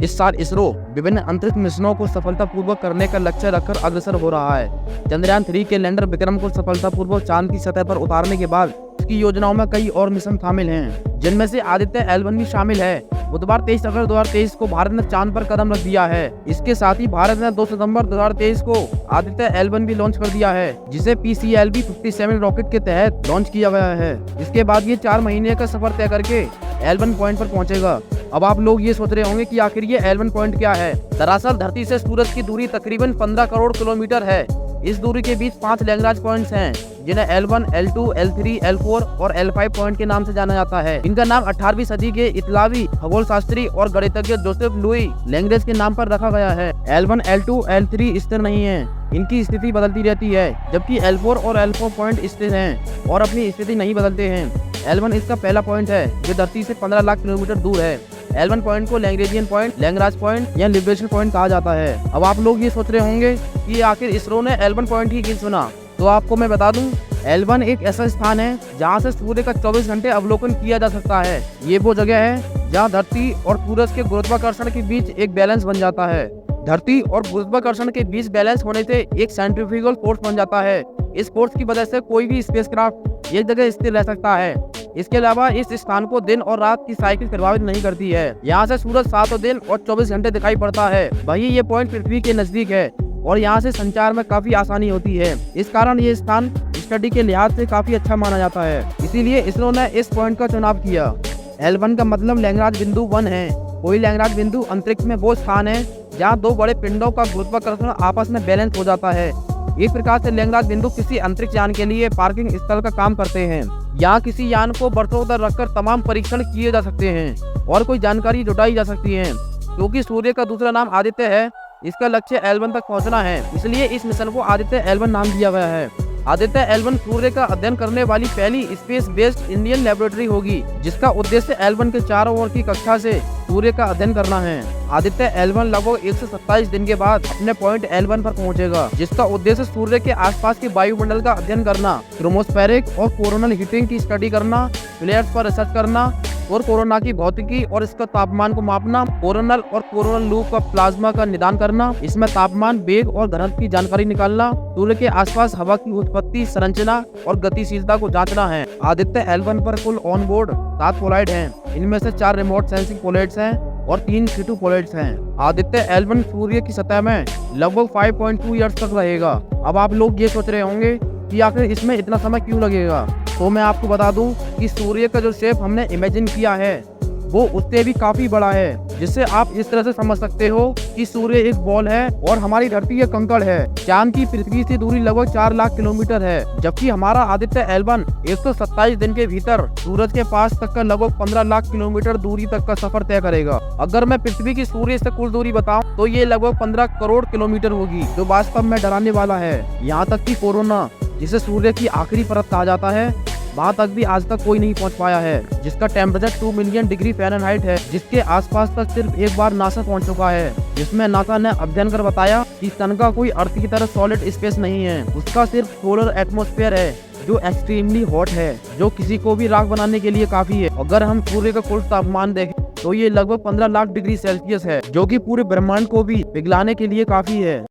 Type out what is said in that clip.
इस साल इसरो विभिन्न अंतरिक्ष मिशनों को सफलतापूर्वक करने का लक्ष्य रखकर अग्रसर हो रहा है। चंद्रयान 3 के लैंडर विक्रम को सफलतापूर्वक चांद की सतह पर उतारने के बाद इसकी योजनाओं में कई और मिशन शामिल हैं, जिनमें से आदित्य L1 भी शामिल है। बुधवार 23 अगस्त 2023 को भारत ने चांद पर कदम रख दिया है। इसके साथ ही भारत ने 2 सितंबर 2023 को आदित्य L1 भी लॉन्च कर दिया है, जिसे PCLB-57 रॉकेट के तहत लॉन्च किया गया है। इसके बाद ये 4 महीने का सफर तय करके L1 पॉइंट पर पहुंचेगा। अब आप लोग ये सोच रहे होंगे कि आखिर ये L1 पॉइंट क्या है। दरअसल धरती से सूरज की दूरी तकरीबन 15 करोड़ किलोमीटर है। इस दूरी के बीच 5 लैग्रांज पॉइंट्स हैं, जिन्हें L1, L2, L3, L4 और L5 पॉइंट के नाम से जाना जाता है। इनका नाम 18वीं सदी के इतालवी खगोल शास्त्री और गणितज्ञ जोसेफ लुई लैंग्रेज के नाम पर रखा गया है। L1, L2, L3 स्थिर नहीं है, इनकी स्थिति बदलती रहती है, जबकि L4 और L4 पॉइंट स्थिर हैं और अपनी स्थिति नहीं बदलते हैं। L1 इसका पहला पॉइंट है, जो धरती से 15 लाख किलोमीटर दूर है। L1 पॉइंट को लैग्रेंजियन पॉइंट, लैग्रांज पॉइंट या लिबरेशन पॉइंट कहा जाता है। अब आप लोग ये सोच रहे होंगे कि आखिर इसरो ने L1 पॉइंट ही क्यों चुना, तो आपको मैं बता दूं, L1 एक ऐसा स्थान है जहां से सूर्य का 24 घंटे अवलोकन किया जा सकता है। ये वो जगह है जहां धरती और सूरज के गुरुत्वाकर्षण के बीच एक बैलेंस बन जाता है। धरती और गुरुत्वाकर्षण के बीच बैलेंस होने से एक सेंट्रीफ्यूगल फोर्स बन जाता है। इस फोर्स की वजह से कोई भी स्पेसक्राफ्ट एक जगह स्थिर रह सकता है। इसके अलावा इस स्थान को दिन और रात की साइकिल प्रभावित नहीं करती है। यहाँ से सूरज 7 दिन और 24 घंटे दिखाई पड़ता है। वही ये पॉइंट पृथ्वी के नजदीक है और यहाँ से संचार में काफी आसानी होती है। इस कारण ये स्थान स्टडी के लिहाज से काफी अच्छा माना जाता है, इसीलिए इसरो ने इस पॉइंट का चुनाव किया। L1 का मतलब लैग्रांज बिंदु 1 है। कोई लैग्रांज बिंदु अंतरिक्ष में वो स्थान है जहाँ 2 बड़े पिंडों का गुरुत्वाकर्षण आपस में बैलेंस हो जाता है। एक प्रकार से लैग्रांज बिंदु किसी अंतरिक्ष यान के लिए पार्किंग स्थल का काम करते हैं। यहाँ किसी यान को वर्षों तक रखकर तमाम परीक्षण किए जा सकते हैं और कोई जानकारी जुटाई जा सकती है। क्योंकि सूर्य का दूसरा नाम आदित्य है, इसका लक्ष्य L1 तक पहुँचना है, इसलिए इस मिशन को आदित्य L1 नाम दिया गया है। आदित्य L1 सूर्य का अध्ययन करने वाली पहली स्पेस बेस्ड इंडियन लेबोरेटरी होगी, जिसका उद्देश्य L1 के चारों ओर की कक्षा से सूर्य का अध्ययन करना है। आदित्य L1 लगभग 127 दिन के बाद अपने पॉइंट L1 पर पहुंचेगा, जिसका उद्देश्य सूर्य के आसपास के वायुमंडल का अध्ययन करना, क्रोमोस्फेरिक और कोरोनल हीटिंग की स्टडी करना, फ्लेयर्स पर रिसर्च करना और कोरोना की भौतिकी और इसका तापमान को मापना, कोरोनल और कोरोनल लूप का प्लाज्मा का निदान करना, इसमें तापमान, वेग और घनत्व की जानकारी निकालना, सूर्य के आसपास हवा की उत्पत्ति, संरचना और गतिशीलता को जांचना है। आदित्य L1 पर कुल ऑन बोर्ड 7 पोलॉइड हैं। इनमें से 4 रिमोट सेंसिंग पोलॉइड्स हैं और 3 C2 पोलॉइड्स हैं। आदित्य L1 सूर्य की सतह में लगभग 5.2 ईयर्स तक रहेगा। अब आप लोग ये सोच रहे होंगे कि आखिर इसमें इतना समय क्यों लगेगा, तो मैं आपको बता दूं कि सूर्य का जो शेप हमने इमेजिन किया है वो उससे भी काफी बड़ा है, जिससे आप इस तरह से समझ सकते हो कि सूर्य एक बॉल है और हमारी धरती एक कंकड़ है। चांद की पृथ्वी से दूरी लगभग 4 लाख किलोमीटर है, जबकि हमारा आदित्य L1 127 दिन के भीतर सूरज के पास तक का लगभग 15 लाख किलोमीटर दूरी तक का सफर तय करेगा। अगर मैं पृथ्वी की सूर्य से कुल दूरी बताऊं तो ये लगभग 15 करोड़ किलोमीटर होगी, जो वास्तव में डराने वाला है। यहाँ तक कि कोरोना, जिसे सूर्य की आखिरी परत कहा जाता है, वहाँ तक भी आज तक कोई नहीं पहुँच पाया है, जिसका टेम्परेचर 2 मिलियन डिग्री फ़ारेनहाइट है, जिसके आसपास तक सिर्फ एक बार नासा पहुँच चुका है, जिसमें नासा ने अध्ययन कर बताया कि सन का कोई अर्थ की तरह सॉलिड स्पेस नहीं है। उसका सिर्फ सोलर एटमॉस्फेयर है, जो एक्सट्रीमली हॉट है, जो किसी को भी राख बनाने के लिए काफी है। अगर हम सूर्य का कुल तापमान देखें तो ये लगभग 15 लाख डिग्री सेल्सियस है, जो कि पूरे ब्रह्मांड को भी पिघलाने के लिए काफी है।